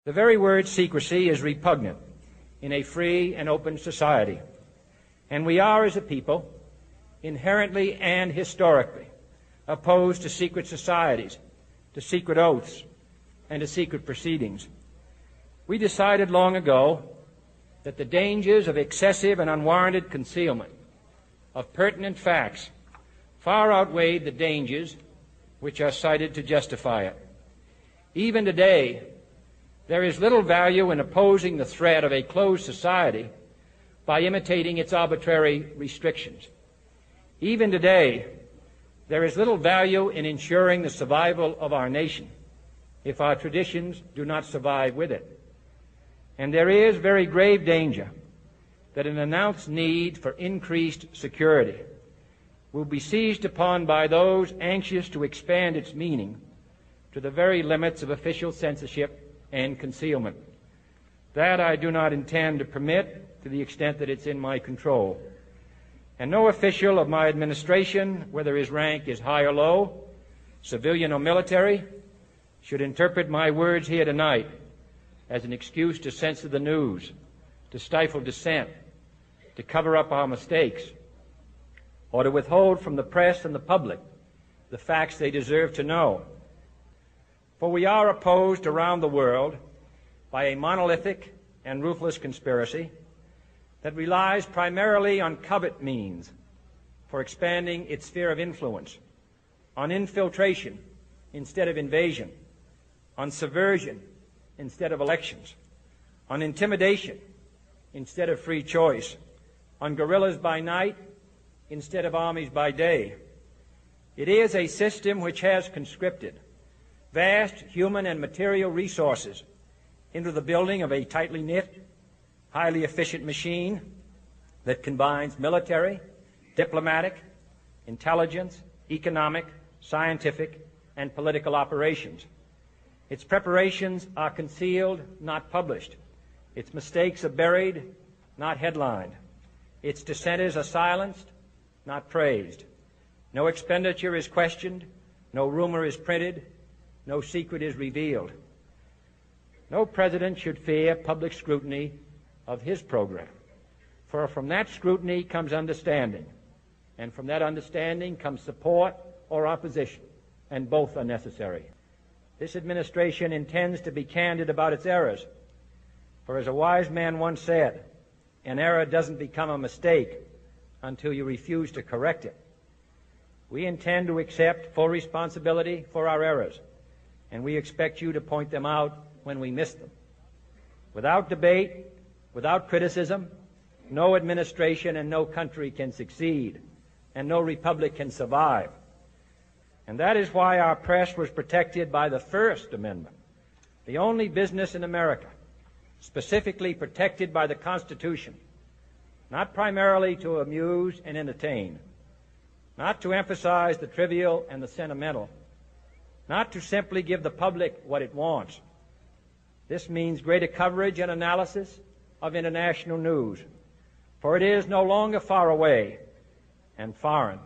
The very word secrecy is repugnant in a free and open society, and we are, as a people, inherently and historically opposed to secret societies, to secret oaths, and to secret proceedings. We decided long ago that the dangers of excessive and unwarranted concealment of pertinent facts far outweighed the dangers which are cited to justify it. Even today, there is little value in opposing the threat of a closed society by imitating its arbitrary restrictions. Even today, there is little value in ensuring the survival of our nation if our traditions do not survive with it. And there is very grave danger that an announced need for increased security will be seized upon by those anxious to expand its meaning to the very limits of official censorship and concealment. That I do not intend to permit to the extent that it's in my control. And no official of my administration, whether his rank is high or low, civilian or military, should interpret my words here tonight as an excuse to censor the news, to stifle dissent, to cover up our mistakes, or to withhold from the press and the public the facts they deserve to know. For we are opposed around the world by a monolithic and ruthless conspiracy that relies primarily on covert means for expanding its sphere of influence, on infiltration instead of invasion, on subversion instead of elections, on intimidation instead of free choice, on guerrillas by night instead of armies by day. It is a system which has conscripted vast human and material resources into the building of a tightly knit, highly efficient machine that combines military, diplomatic, intelligence, economic, scientific, and political operations. Its preparations are concealed, not published. Its mistakes are buried, not headlined. Its dissenters are silenced, not praised. No expenditure is questioned, no rumor is printed, no secret is revealed. No president should fear public scrutiny of his program, for from that scrutiny comes understanding, and from that understanding comes support or opposition, and both are necessary. This administration intends to be candid about its errors, for as a wise man once said, an error doesn't become a mistake until you refuse to correct it. We intend to accept full responsibility for our errors, and we expect you to point them out when we miss them. Without debate, without criticism, no administration and no country can succeed, and no republic can survive. And that is why our press was protected by the First Amendment, the only business in America specifically protected by the Constitution, not primarily to amuse and entertain, not to emphasize the trivial and the sentimental, not to simply give the public what it wants. This means greater coverage and analysis of international news, for it is no longer far away and foreign,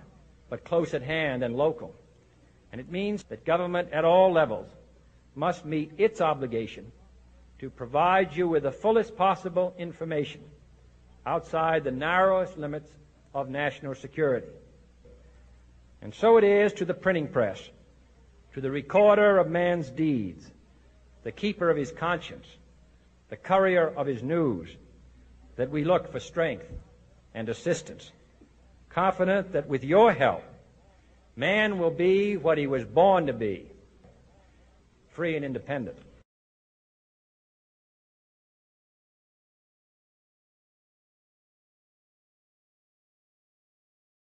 but close at hand and local. And it means that government at all levels must meet its obligation to provide you with the fullest possible information outside the narrowest limits of national security. And so it is to the printing press, to the recorder of man's deeds, the keeper of his conscience, the courier of his news, that we look for strength and assistance, confident that with your help, man will be what he was born to be, free and independent.